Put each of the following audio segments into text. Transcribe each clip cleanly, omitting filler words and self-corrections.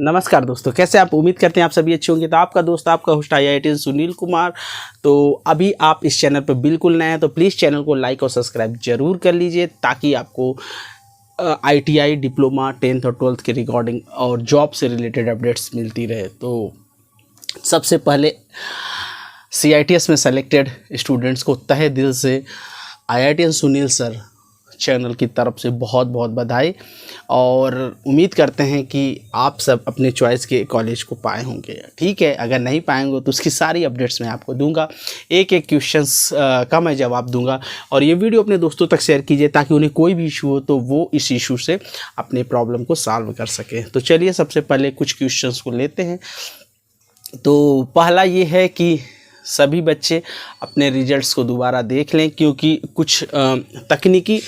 नमस्कार दोस्तों, कैसे आप? उम्मीद करते हैं आप सभी अच्छे होंगे। तो आपका दोस्त, आपका होस्ट IITian सुनील कुमार। तो अभी आप इस चैनल पर बिल्कुल नए हैं तो प्लीज़ चैनल को लाइक और सब्सक्राइब जरूर कर लीजिए, ताकि आपको ITI डिप्लोमा 10th और 12th के रिकॉर्डिंग और जॉब से रिलेटेड अपडेट्स मिलती रहे। तो सबसे पहले CITS में सेलेक्टेड स्टूडेंट्स को तहे दिल से IITian सुनील सर चैनल की तरफ से बहुत बहुत बधाई, और उम्मीद करते हैं कि आप सब अपने चॉइस के कॉलेज को पाए होंगे। ठीक है, अगर नहीं पाएंगे तो उसकी सारी अपडेट्स मैं आपको दूंगा, एक एक क्वेश्चंस का मैं जवाब दूंगा। और ये वीडियो अपने दोस्तों तक शेयर कीजिए, ताकि उन्हें कोई भी इशू हो तो वो इस इशू से अपने प्रॉब्लम को सॉल्व कर सके। तो चलिए सबसे पहले कुछ क्वेश्चंस को लेते हैं। तो पहला ये है कि सभी बच्चे अपने रिजल्ट्स को दोबारा देख लें, क्योंकि कुछ तकनीकी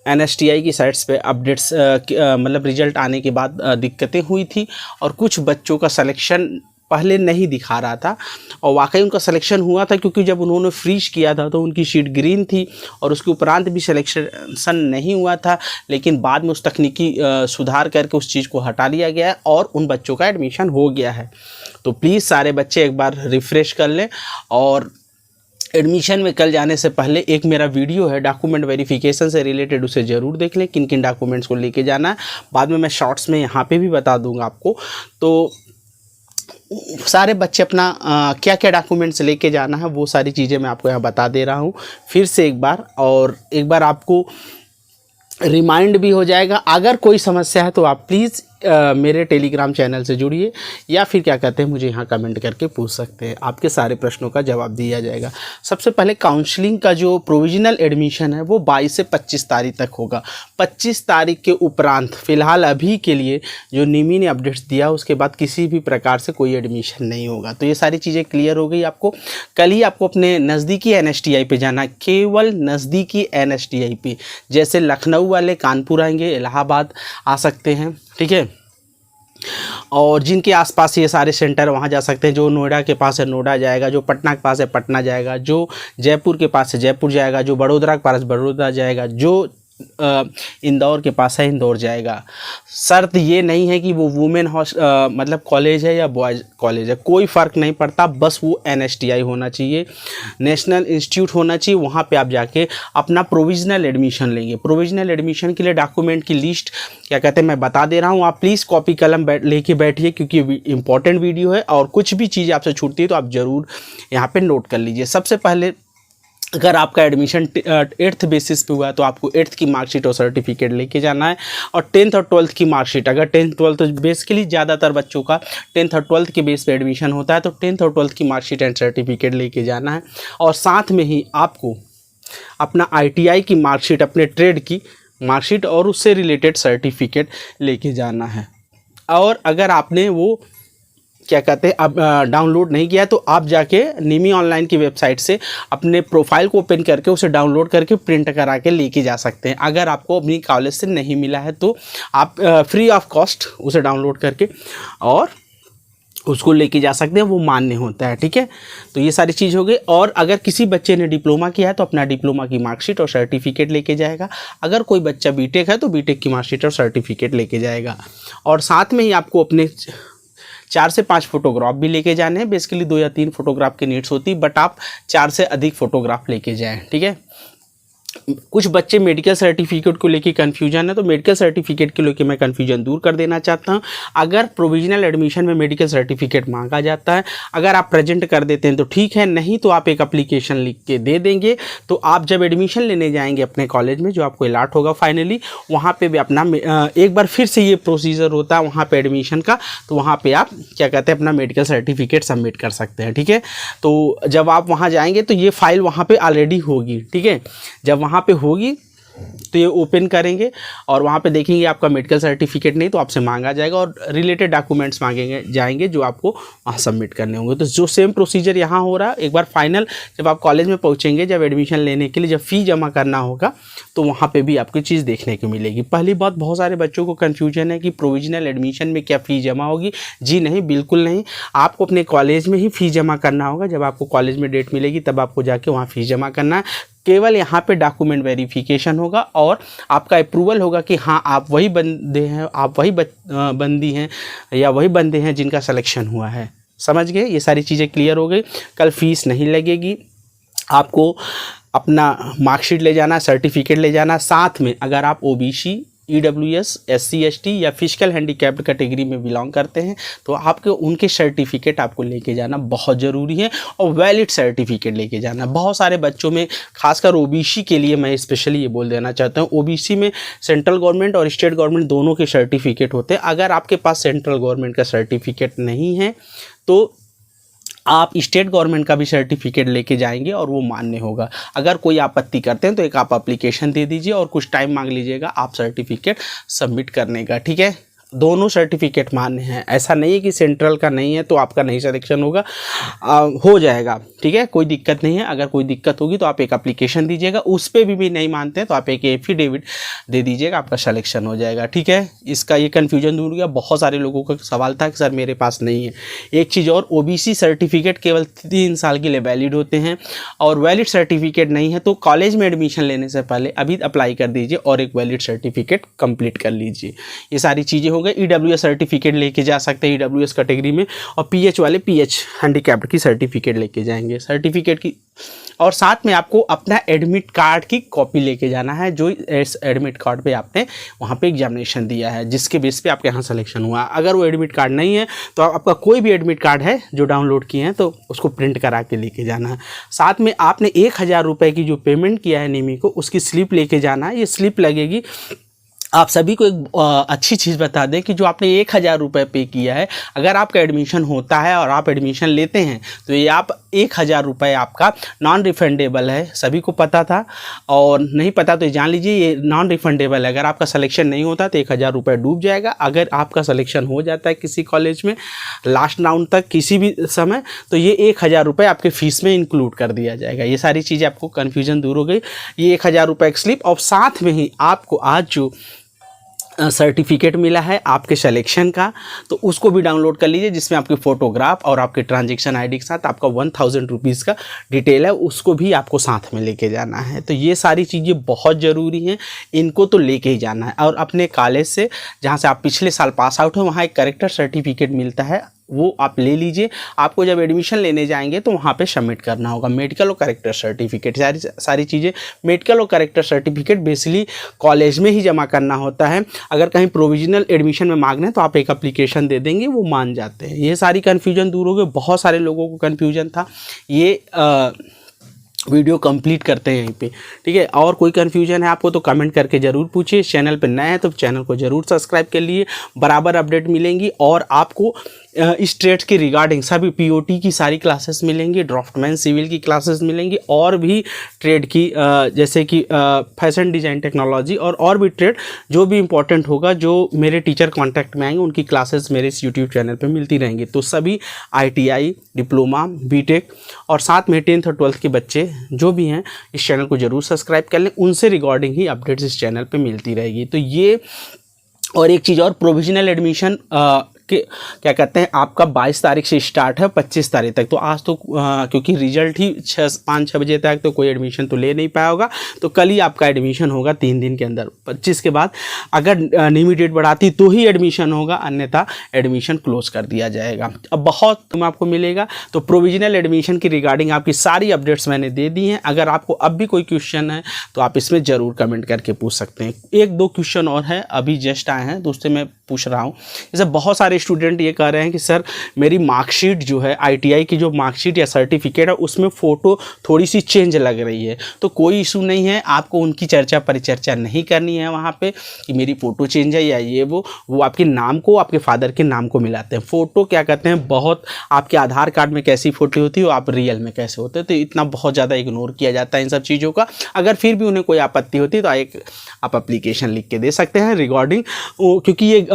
NSTI की साइट्स पे अपडेट्स मतलब रिजल्ट आने के बाद दिक्कतें हुई थी, और कुछ बच्चों का सिलेक्शन पहले नहीं दिखा रहा था, और वाकई उनका सिलेक्शन हुआ था, क्योंकि जब उन्होंने फ्रीज किया था तो उनकी शीट ग्रीन थी और उसके उपरांत भी सिलेक्शन नहीं हुआ था। लेकिन बाद में उस तकनीकी सुधार करके उस चीज़ को हटा लिया गया है और उन बच्चों का एडमिशन हो गया है। तो प्लीज़ सारे बच्चे एक बार रिफ़्रेश कर लें, और एडमिशन में कल जाने से पहले एक मेरा वीडियो है डॉक्यूमेंट वेरिफिकेशन से रिलेटेड, उसे ज़रूर देख लें, किन किन डॉक्यूमेंट्स को लेके जाना है। बाद में मैं शॉर्ट्स में यहाँ पे भी बता दूंगा आपको। तो सारे बच्चे अपना क्या क्या डॉक्यूमेंट्स लेके जाना है वो सारी चीज़ें मैं आपको यहाँ बता दे रहा हूँ फिर से एक बार, और एक बार आपको रिमाइंड भी हो जाएगा। अगर कोई समस्या है तो आप प्लीज़ मेरे टेलीग्राम चैनल से जुड़िए, या फिर क्या कहते हैं मुझे यहाँ कमेंट करके पूछ सकते हैं, आपके सारे प्रश्नों का जवाब दिया जाएगा। सबसे पहले काउंसलिंग का जो प्रोविजनल एडमिशन है वो 22 से 25 तारीख तक होगा। 25 तारीख के उपरांत फ़िलहाल अभी के लिए जो निमी ने अपडेट्स दिया उसके बाद किसी भी प्रकार से कोई एडमिशन नहीं होगा। तो ये सारी चीज़ें क्लियर हो गई आपको। कल ही आपको अपने नज़दीकी NSTI पे जाना है, केवल नज़दीकी NSTI पे। जैसे लखनऊ वाले कानपुर आएंगे, इलाहाबाद आ सकते हैं, ठीक है, और जिनके आसपास ये सारे सेंटर वहाँ जा सकते हैं। जो नोएडा के पास है नोएडा जाएगा, जो पटना के पास है पटना जाएगा, जो जयपुर के पास है जयपुर जाएगा, जो बड़ोदरा के पास बड़ोदरा जाएगा, जो इंदौर के पास है इंदौर जाएगा। शर्त ये नहीं है कि वो वुमेन मतलब कॉलेज है या बॉयज़ कॉलेज है, कोई फ़र्क नहीं पड़ता, बस वो NSTI होना चाहिए, नेशनल इंस्टीट्यूट होना चाहिए। वहाँ पे आप जाके अपना प्रोविजनल एडमिशन लेंगे। प्रोविजनल एडमिशन के लिए डॉक्यूमेंट की लिस्ट क्या कहते हैं मैं बता दे रहा हूँ, आप प्लीज़ कॉपी कलम लेके बैठिए, क्योंकि इंपॉर्टेंट वीडियो है, और कुछ भी चीज़ आपसे छूटती है तो आप ज़रूर यहाँ पर नोट कर लीजिए। सबसे पहले अगर आपका एडमिशन 8th बेसिस पे हुआ है तो आपको 8th की मार्कशीट और सर्टिफिकेट लेके जाना है, और 10th और 12th की मार्कशीट। अगर 10th 12th बेसिकली ज़्यादातर बच्चों का 10th और 12th के बेस पे एडमिशन होता है, तो 10th और 12th की मार्कशीट एंड सर्टिफिकेट लेके जाना है। और साथ में ही आपको अपना ITI की मार्कशीट, अपने ट्रेड की मार्कशीट और उससे रिलेटेड सर्टिफिकेट लेके जाना है। और अगर आपने वो क्या कहते हैं अब डाउनलोड नहीं किया तो आप जाके निमी ऑनलाइन की वेबसाइट से अपने प्रोफाइल को ओपन करके उसे डाउनलोड करके प्रिंट करा के लेके जा सकते हैं। अगर आपको अपनी कॉलेज से नहीं मिला है तो आप फ्री ऑफ कॉस्ट उसे डाउनलोड करके और उसको लेके जा सकते हैं, वो मान्य होता है। ठीक है, तो ये सारी चीज़ हो गई। और अगर किसी बच्चे ने डिप्लोमा किया है तो अपना डिप्लोमा की मार्कशीट और सर्टिफिकेट लेके जाएगा। अगर कोई बच्चा बीटेक है तो बीटेक की मार्कशीट और सर्टिफिकेट लेके जाएगा। और साथ में ही आपको अपने 4 से 5 फोटोग्राफ भी लेके जाने हैं। बेसिकली 2 या 3 फोटोग्राफ की नीड्स होती है, बट आप 4 से अधिक फोटोग्राफ लेके जाएं। ठीक है, कुछ बच्चे मेडिकल सर्टिफिकेट को लेके कन्फ्यूजन है, तो मेडिकल सर्टिफिकेट के लेके मैं कन्फ्यूजन दूर कर देना चाहता हूं। अगर प्रोविजनल एडमिशन में मेडिकल सर्टिफिकेट मांगा जाता है, अगर आप प्रेजेंट कर देते हैं तो ठीक है, नहीं तो आप एक एप्लीकेशन लिख के दे देंगे। तो आप जब एडमिशन लेने जाएंगे अपने कॉलेज में, जो आपको अलॉट होगा फाइनली, वहाँ पर भी अपना एक बार फिर से ये प्रोसीजर होता है वहाँ पर एडमिशन का, तो वहाँ पर आप क्या कहते हैं अपना मेडिकल सर्टिफिकेट सबमिट कर सकते हैं। ठीक है, तो जब आप वहाँ जाएंगे तो ये फाइल वहाँ पर ऑलरेडी होगी। ठीक है, जब वहाँ पे होगी तो ये ओपन करेंगे और वहाँ पे देखेंगे आपका मेडिकल सर्टिफिकेट नहीं तो आपसे मांगा जाएगा, और रिलेटेड डॉक्यूमेंट्स मांगेंगे जाएंगे जो आपको वहाँ सबमिट करने होंगे। तो जो सेम प्रोसीजर यहाँ हो रहा है, एक बार फाइनल जब आप कॉलेज में पहुँचेंगे, जब एडमिशन लेने के लिए जब फ़ी जमा करना होगा, तो वहाँ पे भी आपको चीज़ देखने को मिलेगी। पहली बात, बहुत सारे बच्चों को कन्फ्यूजन है कि प्रोविजनल एडमिशन में क्या फ़ी जमा होगी। जी नहीं, बिल्कुल नहीं। आपको अपने कॉलेज में ही फ़ी जमा करना होगा। जब आपको कॉलेज में डेट मिलेगी तब आपको जाके वहाँ फ़ीस जमा करना है। केवल यहाँ पे डॉक्यूमेंट वेरिफिकेशन होगा और आपका अप्रूवल होगा कि हाँ आप वही बंदे हैं, आप वही बंदी हैं या वही बंदे हैं जिनका सिलेक्शन हुआ है। समझ गए? ये सारी चीज़ें क्लियर हो गई। कल फीस नहीं लगेगी, आपको अपना मार्कशीट ले जाना, सर्टिफिकेट ले जाना, साथ में अगर आप ओबीसी, EWS, SC ST या फिजिकल हैंडीकैप्ड कैटेगरी में बिलोंग करते हैं तो आपके उनके सर्टिफिकेट आपको लेके जाना बहुत ज़रूरी है और वैलिड सर्टिफिकेट लेके जाना। बहुत सारे बच्चों में, खासकर ओबीसी के लिए मैं स्पेशली ये बोल देना चाहता हूँ, ओबीसी में सेंट्रल गवर्नमेंट और स्टेट गवर्नमेंट दोनों के सर्टिफिकेट होते हैं। अगर आपके पास सेंट्रल गवर्नमेंट का सर्टिफिकेट नहीं है तो आप स्टेट गवर्नमेंट का भी सर्टिफिकेट लेके जाएंगे और वो मान्य होगा। अगर कोई आपत्ति करते हैं तो एक आप एप्लीकेशन दे दीजिए और कुछ टाइम मांग लीजिएगा आप सर्टिफिकेट सबमिट करने का, ठीक है? दोनों सर्टिफिकेट मान्य हैं, ऐसा नहीं है कि सेंट्रल का नहीं है तो आपका नहीं सिलेक्शन होगा, हो जाएगा, ठीक है? कोई दिक्कत नहीं है। अगर कोई दिक्कत होगी तो आप एक एप्लीकेशन दीजिएगा, उस पर भी नहीं मानते हैं तो आप एक एफिडेविट दे दीजिएगा, आपका सिलेक्शन हो जाएगा, ठीक है? इसका ये कन्फ्यूजन दूर हो गया। बहुत सारे लोगों का सवाल था कि सर मेरे पास नहीं है। एक चीज़ और, ओबीसी सर्टिफिकेट केवल 3 साल के लिए वैलिड होते हैं और वैलिड सर्टिफिकेट नहीं है तो कॉलेज में एडमिशन लेने से पहले अभी अप्लाई कर दीजिए और एक वैलिड सर्टिफिकेट कंप्लीट कर लीजिए। ये सारी चीज़ें हो गई। EWS सर्टिफिकेट लेके जा सकते हैं EWS कैटेगरी में, और PH वाले PH हैंडीकैप्ड की सर्टिफिकेट लेके जाएंगे, सर्टिफिकेट की। और साथ में आपको अपना एडमिट कार्ड की कॉपी लेके जाना है, जो इस एडमिट कार्ड पे आपने वहाँ पे एग्जामिनेशन दिया है, जिसके बेस पे आपके यहाँ सिलेक्शन हुआ। अगर वो एडमिट कार्ड नहीं है तो आपका कोई भी एडमिट कार्ड है जो डाउनलोड किए हैं तो उसको प्रिंट करा के लेके जाना है। साथ में आपने 1000 रुपये की जो पेमेंट किया है निमी को, उसकी स्लिप लेके जाना है। ये स्लिप लगेगी। आप सभी को एक अच्छी चीज़ बता दें कि जो आपने 1000 रुपये पे किया है, अगर आपका एडमिशन होता है और आप एडमिशन लेते हैं तो ये आप 1000 रुपये आपका नॉन रिफंडेबल है। सभी को पता था, और नहीं पता तो जान लीजिए ये नॉन रिफंडेबल है। अगर आपका सिलेक्शन नहीं होता तो 1000 रुपये डूब जाएगा। अगर आपका सिलेक्शन हो जाता है किसी कॉलेज में लास्ट राउंड तक किसी भी समय, तो ये 1000 रुपये आपके फ़ीस में इंक्लूड कर दिया जाएगा। ये सारी चीज़ें आपको कन्फ्यूजन दूर हो गई। ये 1000 रुपये की स्लिप, और साथ में ही आपको आज जो सर्टिफिकेट मिला है आपके सिलेक्शन का, तो उसको भी डाउनलोड कर लीजिए, जिसमें आपकी फ़ोटोग्राफ और आपके ट्रांजैक्शन आईडी के साथ आपका 1000 रुपीज़ का डिटेल है, उसको भी आपको साथ में लेके जाना है। तो ये सारी चीज़ें बहुत ज़रूरी हैं, इनको तो लेके ही जाना है। और अपने कॉलेज से जहाँ से आप पिछले साल पास आउट हो, वहाँ एक कैरेक्टर सर्टिफिकेट मिलता है, वो आप ले लीजिए। आपको जब एडमिशन लेने जाएंगे तो वहाँ पे सबमिट करना होगा मेडिकल और कैरेक्टर सर्टिफिकेट। सारी चीज़ें, मेडिकल और कैरेक्टर सर्टिफिकेट बेसिकली कॉलेज में ही जमा करना होता है। अगर कहीं प्रोविजनल एडमिशन में मांगना है तो आप एक एप्लीकेशन दे देंगे, वो मान जाते हैं। ये सारी कन्फ्यूजन दूर हो गई। बहुत सारे लोगों को कन्फ्यूजन था, ये वीडियो कंप्लीट करते हैं यहीं पे, ठीक है? और कोई कन्फ्यूजन है आपको तो कमेंट करके ज़रूर पूछिए। चैनल पे नए हैं तो चैनल को ज़रूर सब्सक्राइब कर लिए, बराबर अपडेट मिलेंगी। और आपको इस ट्रेड के रिगार्डिंग सभी POT की सारी क्लासेस मिलेंगी, ड्राफ्टमैन सिविल की क्लासेस मिलेंगी, और भी ट्रेड की जैसे कि फैशन डिज़ाइन टेक्नोलॉजी और भी ट्रेड जो भी इंपॉर्टेंट होगा, जो मेरे टीचर कांटेक्ट में आएंगे उनकी क्लासेस मेरे इस यूट्यूब चैनल पे मिलती रहेंगी। तो सभी ITI, डिप्लोमा, BTech और साथ में 10th और 12th के बच्चे जो भी हैं इस चैनल को ज़रूर सब्सक्राइब कर लें, उनसे रिगार्डिंग ही अपडेट्स इस चैनल पर मिलती रहेगी। तो ये, और एक चीज़ और, प्रोविजनल एडमिशन कि क्या कहते हैं आपका 22 तारीख से स्टार्ट है 25 तारीख तक। तो आज तो क्योंकि रिजल्ट ही 5-6 बजे तक, तो कोई एडमिशन तो ले नहीं पाया होगा, तो कल ही आपका एडमिशन होगा 3 दिन के अंदर। 25 के बाद अगर नियमित डेट बढ़ाती तो ही एडमिशन होगा, अन्यथा एडमिशन क्लोज कर दिया जाएगा। अब बहुत आपको मिलेगा। तो प्रोविजनल एडमिशन की रिगार्डिंग आपकी सारी अपडेट्स मैंने दे दी हैं। अगर आपको अब भी कोई क्वेश्चन है तो आप इसमें ज़रूर कमेंट करके पूछ सकते हैं। 1-2 क्वेश्चन और है, अभी जस्ट आए हैं तो उससे मैं पूछ रहा हूँ। जैसे बहुत सारे स्टूडेंट ये कह रहे हैं कि सर मेरी मार्कशीट जो है, ITI की जो मार्कशीट या सर्टिफिकेट है, उसमें फ़ोटो थोड़ी सी चेंज लग रही है। तो कोई इशू नहीं है, आपको उनकी चर्चा परिचर्चा नहीं करनी है वहाँ पे कि मेरी फ़ोटो चेंज है या ये वो आपके नाम को, आपके फादर के नाम को मिलाते हैं। फ़ोटो क्या कहते हैं, बहुत आपके आधार कार्ड में कैसी फ़ोटो होती है, आप रियल में कैसे होते हैं, तो इतना बहुत ज़्यादा इग्नोर किया जाता है इन सब चीज़ों का। अगर फिर भी उन्हें कोई आपत्ति होती है तो आप एप्लीकेशन लिख के दे सकते हैं रिगार्डिंग, क्योंकि ये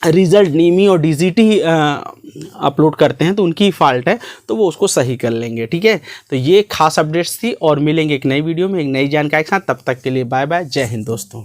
रिज़ल्ट नीमी और DGT अपलोड करते हैं तो उनकी फॉल्ट है, तो वो उसको सही कर लेंगे, ठीक है? तो ये खास अपडेट्स थी, और मिलेंगे एक नई वीडियो में एक नई जानकारी के साथ। तब तक के लिए बाय बाय, जय हिंद दोस्तों।